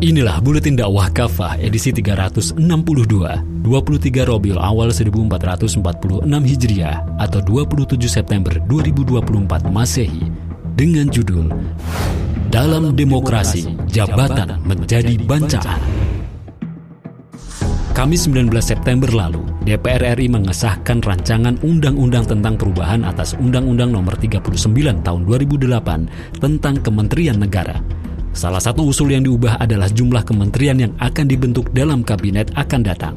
Inilah Buletin Dakwah Kafah edisi 362, 23 Rabiul Awal 1446 Hijriah atau 27 September 2024 Masehi dengan judul Dalam Demokrasi, Jabatan Menjadi Bancaan. Kamis 19 September lalu, DPR RI mengesahkan rancangan Undang-Undang tentang perubahan atas Undang-Undang Nomor 39 Tahun 2008 tentang Kementerian Negara. Salah satu usul yang diubah adalah jumlah kementerian yang akan dibentuk dalam kabinet akan datang.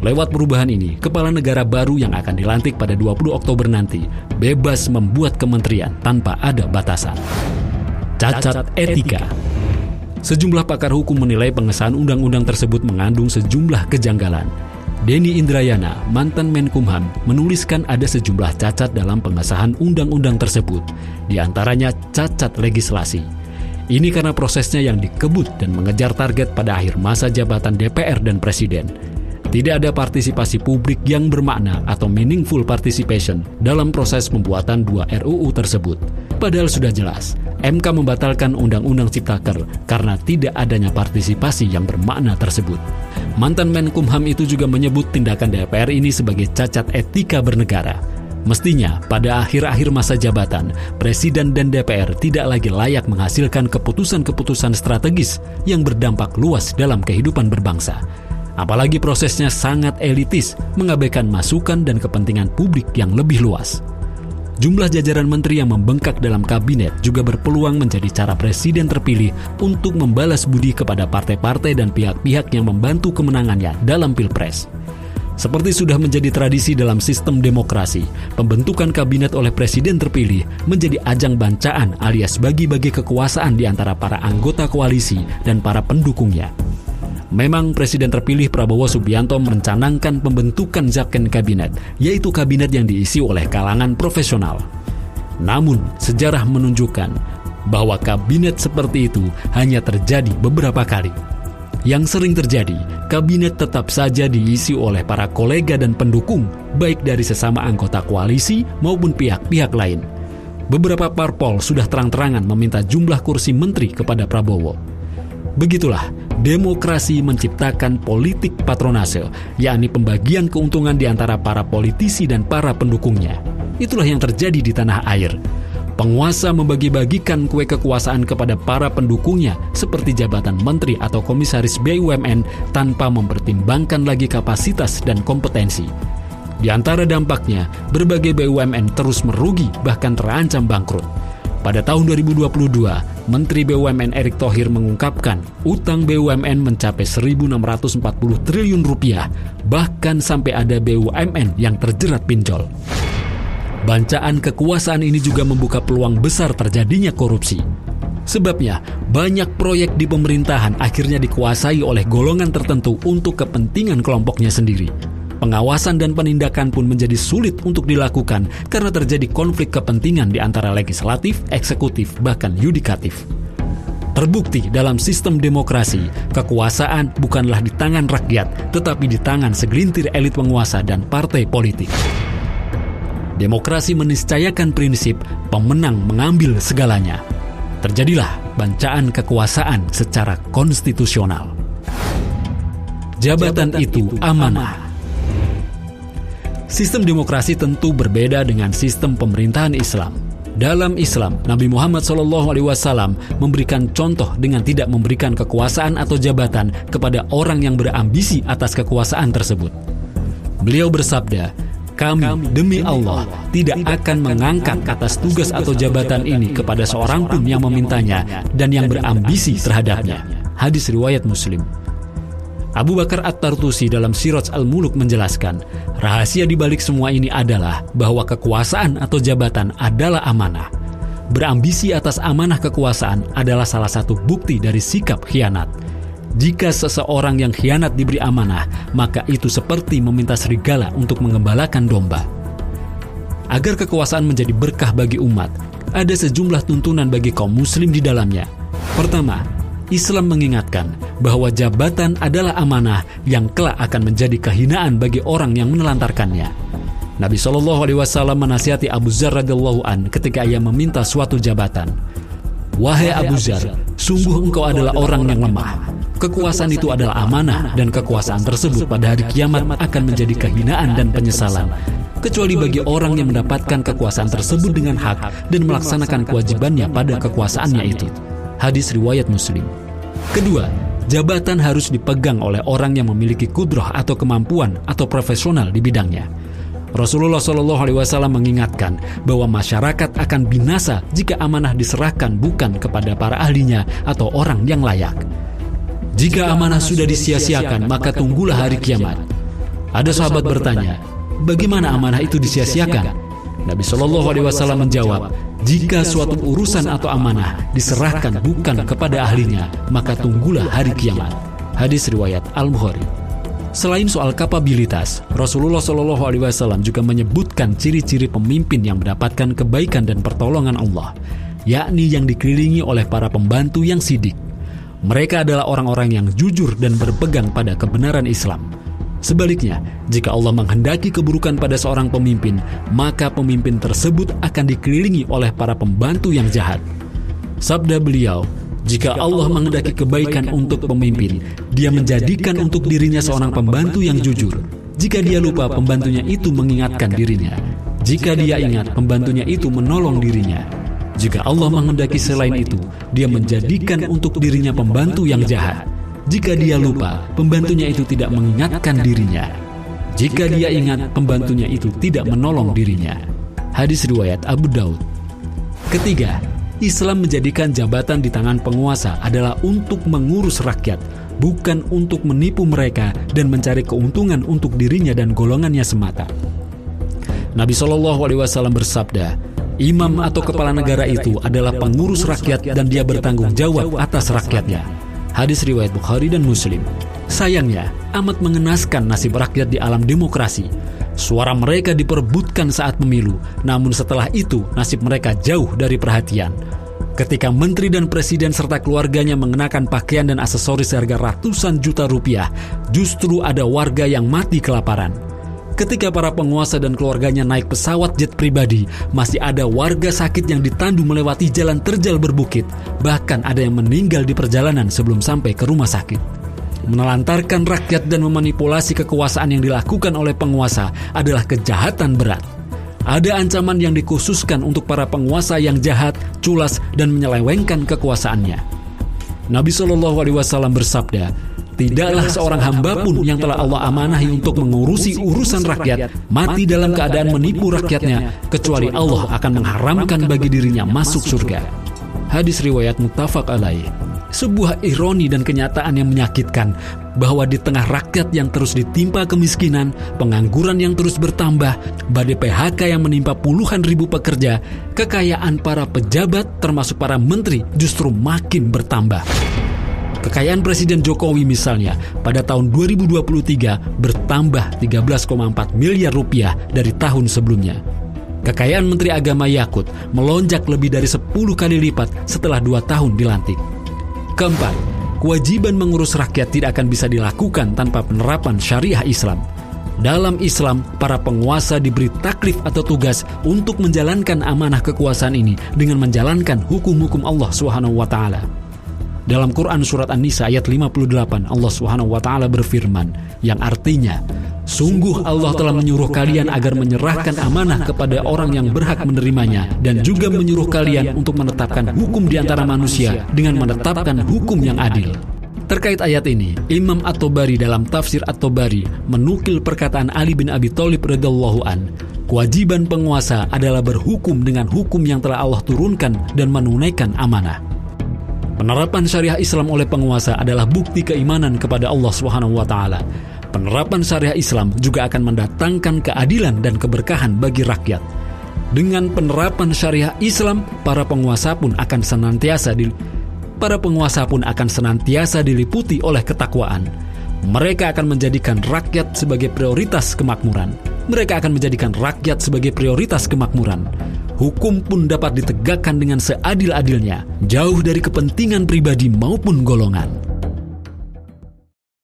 Lewat perubahan ini, kepala negara baru yang akan dilantik pada 20 Oktober nanti bebas membuat kementerian tanpa ada batasan. Cacat etika. Sejumlah pakar hukum menilai pengesahan undang-undang tersebut mengandung sejumlah kejanggalan. Denny Indrayana, mantan Menkumham, menuliskan ada sejumlah cacat dalam pengesahan undang-undang tersebut, di antaranya cacat legislasi. Ini karena prosesnya yang dikebut dan mengejar target pada akhir masa jabatan DPR dan Presiden. Tidak ada partisipasi publik yang bermakna atau meaningful participation dalam proses pembuatan dua RUU tersebut. Padahal sudah jelas, MK membatalkan Undang-Undang Ciptaker karena tidak adanya partisipasi yang bermakna tersebut. Mantan Menkumham itu juga menyebut tindakan DPR ini sebagai cacat etika bernegara. Mestinya, pada akhir-akhir masa jabatan, Presiden dan DPR tidak lagi layak menghasilkan keputusan-keputusan strategis yang berdampak luas dalam kehidupan berbangsa. Apalagi prosesnya sangat elitis, mengabaikan masukan dan kepentingan publik yang lebih luas. Jumlah jajaran menteri yang membengkak dalam kabinet juga berpeluang menjadi cara Presiden terpilih untuk membalas budi kepada partai-partai dan pihak-pihak yang membantu kemenangannya dalam Pilpres. Seperti sudah menjadi tradisi dalam sistem demokrasi, pembentukan kabinet oleh presiden terpilih menjadi ajang bancaan alias bagi-bagi kekuasaan di antara para anggota koalisi dan para pendukungnya. Memang presiden terpilih Prabowo Subianto merencanangkan pembentukan zakon kabinet, yaitu kabinet yang diisi oleh kalangan profesional. Namun, sejarah menunjukkan bahwa kabinet seperti itu hanya terjadi beberapa kali. Yang sering terjadi, kabinet tetap saja diisi oleh para kolega dan pendukung, baik dari sesama anggota koalisi maupun pihak-pihak lain. Beberapa parpol sudah terang-terangan meminta jumlah kursi menteri kepada Prabowo. Begitulah, demokrasi menciptakan politik patronase, yakni pembagian keuntungan di antara para politisi dan para pendukungnya. Itulah yang terjadi di tanah air. Penguasa membagi-bagikan kue kekuasaan kepada para pendukungnya seperti jabatan menteri atau komisaris BUMN tanpa mempertimbangkan lagi kapasitas dan kompetensi. Di antara dampaknya, berbagai BUMN terus merugi bahkan terancam bangkrut. Pada tahun 2022, Menteri BUMN Erick Thohir mengungkapkan utang BUMN mencapai 1.640 triliun rupiah, bahkan sampai ada BUMN yang terjerat pinjol. Bancaan kekuasaan ini juga membuka peluang besar terjadinya korupsi. Sebabnya, banyak proyek di pemerintahan akhirnya dikuasai oleh golongan tertentu untuk kepentingan kelompoknya sendiri. Pengawasan dan penindakan pun menjadi sulit untuk dilakukan karena terjadi konflik kepentingan di antara legislatif, eksekutif, bahkan yudikatif. Terbukti dalam sistem demokrasi, kekuasaan bukanlah di tangan rakyat, tetapi di tangan segelintir elit penguasa dan partai politik. Demokrasi meniscayakan prinsip pemenang mengambil segalanya. Terjadilah bancaan kekuasaan secara konstitusional. Jabatan itu amanah. Sistem demokrasi tentu berbeda dengan sistem pemerintahan Islam. Dalam Islam, Nabi Muhammad SAW memberikan contoh dengan tidak memberikan kekuasaan atau jabatan kepada orang yang berambisi atas kekuasaan tersebut. Beliau bersabda, "Kami, demi Allah, tidak akan mengangkat atas tugas atau jabatan ini kepada seorang pun yang memintanya dan yang berambisi terhadapnya." Hadis riwayat Muslim. Abu Bakar At-Tartusi dalam Siraj Al-Muluk menjelaskan, rahasia di balik semua ini adalah bahwa kekuasaan atau jabatan adalah amanah. Berambisi atas amanah kekuasaan adalah salah satu bukti dari sikap khianat. Jika seseorang yang khianat diberi amanah, maka itu seperti meminta serigala untuk mengembalakan domba. Agar kekuasaan menjadi berkah bagi umat, ada sejumlah tuntunan bagi kaum muslim di dalamnya. Pertama, Islam mengingatkan bahwa jabatan adalah amanah yang kelak akan menjadi kehinaan bagi orang yang menelantarkannya. Nabi SAW menasihati Abu Dzar radhiyallahu an ketika ia meminta suatu jabatan. "Wahai Abu Dzar, sungguh engkau adalah orang yang lemah. Kekuasaan itu adalah amanah dan kekuasaan tersebut pada hari kiamat akan menjadi kehinaan dan penyesalan, kecuali bagi orang yang mendapatkan kekuasaan tersebut dengan hak dan melaksanakan kewajibannya pada kekuasaannya itu. Hadis riwayat Muslim. Kedua, jabatan harus dipegang oleh orang yang memiliki kudrah atau kemampuan atau profesional di bidangnya. Rasulullah SAW mengingatkan bahwa masyarakat akan binasa jika amanah diserahkan bukan kepada para ahlinya atau orang yang layak. Jika amanah sudah disia-siakan, maka tunggulah hari kiamat. Ada sahabat bertanya, bagaimana amanah itu disia-siakan? Nabi SAW menjawab, jika suatu urusan atau amanah diserahkan bukan kepada ahlinya, maka tunggulah hari kiamat. Hadis riwayat Al-Bukhari. Selain soal kapabilitas, Rasulullah SAW juga menyebutkan ciri-ciri pemimpin yang mendapatkan kebaikan dan pertolongan Allah, yakni yang dikelilingi oleh para pembantu yang sidik. Mereka adalah orang-orang yang jujur dan berpegang pada kebenaran Islam. Sebaliknya, jika Allah menghendaki keburukan pada seorang pemimpin, maka pemimpin tersebut akan dikelilingi oleh para pembantu yang jahat. Sabda beliau, jika Allah menghendaki kebaikan untuk pemimpin, Dia menjadikan untuk dirinya seorang pembantu yang jujur. Jika dia lupa, pembantunya itu mengingatkan dirinya. Jika dia ingat, pembantunya itu menolong dirinya. Jika Allah menghendaki selain itu, Dia menjadikan untuk dirinya pembantu yang jahat. Jika dia lupa, pembantunya itu tidak mengingatkan dirinya. Jika dia ingat, pembantunya itu tidak menolong dirinya. Hadis riwayat Abu Daud. Ketiga, Islam menjadikan jabatan di tangan penguasa adalah untuk mengurus rakyat, bukan untuk menipu mereka dan mencari keuntungan untuk dirinya dan golongannya semata. Nabi SAW bersabda, imam atau kepala negara itu adalah pengurus rakyat dan dia bertanggung jawab atas rakyatnya. Hadis riwayat Bukhari dan Muslim. Sayangnya, amat mengenaskan nasib rakyat di alam demokrasi. Suara mereka diperebutkan saat pemilu, namun setelah itu nasib mereka jauh dari perhatian. Ketika menteri dan presiden serta keluarganya mengenakan pakaian dan aksesoris harga ratusan juta rupiah, justru ada warga yang mati kelaparan. Ketika para penguasa dan keluarganya naik pesawat jet pribadi, masih ada warga sakit yang ditandu melewati jalan terjal berbukit. Bahkan ada yang meninggal di perjalanan sebelum sampai ke rumah sakit. Menelantarkan rakyat dan memanipulasi kekuasaan yang dilakukan oleh penguasa adalah kejahatan berat. Ada ancaman yang dikhususkan untuk para penguasa yang jahat, culas, dan menyelewengkan kekuasaannya. Nabi SAW bersabda, tidaklah seorang hamba pun yang telah Allah amanahi untuk mengurusi urusan rakyat mati dalam keadaan menipu rakyatnya, kecuali Allah akan mengharamkan bagi dirinya masuk surga. Hadis riwayat muttafaq alaih. Sebuah ironi dan kenyataan yang menyakitkan bahwa di tengah rakyat yang terus ditimpa kemiskinan, pengangguran yang terus bertambah, badai PHK yang menimpa puluhan ribu pekerja, kekayaan para pejabat termasuk para menteri justru makin bertambah. Kekayaan Presiden Jokowi misalnya pada tahun 2023 bertambah 13,4 miliar rupiah dari tahun sebelumnya. Kekayaan Menteri Agama Yakut melonjak lebih dari 10 kali lipat setelah 2 tahun dilantik. Keempat, kewajiban mengurus rakyat tidak akan bisa dilakukan tanpa penerapan syariah Islam. Dalam Islam, para penguasa diberi taklif atau tugas untuk menjalankan amanah kekuasaan ini dengan menjalankan hukum-hukum Allah SWT. Dalam Quran Surat An-Nisa ayat 58, Allah SWT berfirman, yang artinya, sungguh Allah telah menyuruh kalian agar menyerahkan amanah kepada orang yang berhak menerimanya dan juga menyuruh kalian untuk menetapkan hukum di antara manusia dengan menetapkan hukum yang adil. Terkait ayat ini, Imam At-Tabari dalam tafsir At-Tabari menukil perkataan Ali bin Abi Thalib radhiyallahu an, kewajiban penguasa adalah berhukum dengan hukum yang telah Allah turunkan dan menunaikan amanah. Penerapan syariah Islam oleh penguasa adalah bukti keimanan kepada Allah SWT. Penerapan syariah Islam juga akan mendatangkan keadilan dan keberkahan bagi rakyat. Dengan penerapan syariah Islam, para penguasa pun akan senantiasa diliputi oleh ketakwaan. Mereka akan menjadikan rakyat sebagai prioritas kemakmuran. Hukum pun dapat ditegakkan dengan seadil-adilnya, jauh dari kepentingan pribadi maupun golongan.